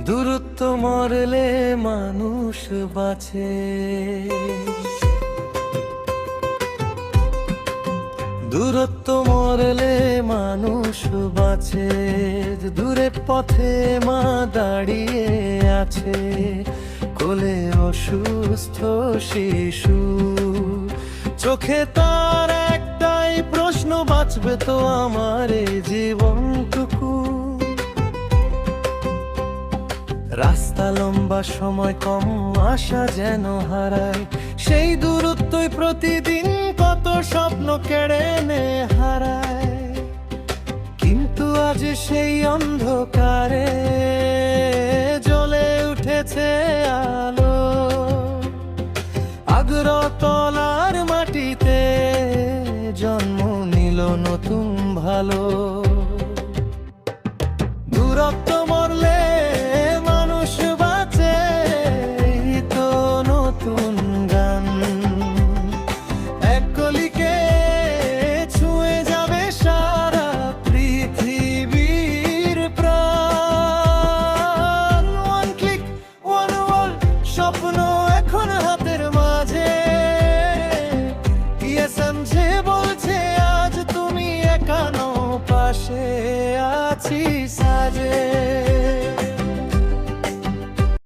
দূরত্ব মরলে মানুষ বাঁচে, দূরত্ব মরলে মানুষ বাঁচে। দূরে পথে মা দাঁড়িয়ে আছে, কোলে অসুস্থ শিশু, চোখে তার একটাই প্রশ্ন, বাঁচবে তো আমার এই জীবনটুকু। রাস্তা লম্বা, সময় কম, আশা যেন হারায়, সেই দূরত্বই প্রতিদিন কত স্বপ্ন কেড়ে নে হারায়। কিন্তু আজ সেই অন্ধকারে জ্বলে উঠেছে আলো, আগ্রতলার মাটিতে জন্ম নিল নতুন ভালো। দূরত্ব মরলে মানুষ বাঁচে, এই তো নতুন গান। এক কলিকে ছুঁয়ে যাবে সারা পৃথিবীর প্রাণ। ওয়ান ক্লিক, ওয়ান ওয়ার্ল্ড, স্বপ্ন এখন হাতের মাঝে। যে বলছে আজ তুমি একানো, পাশে আছি সাজে।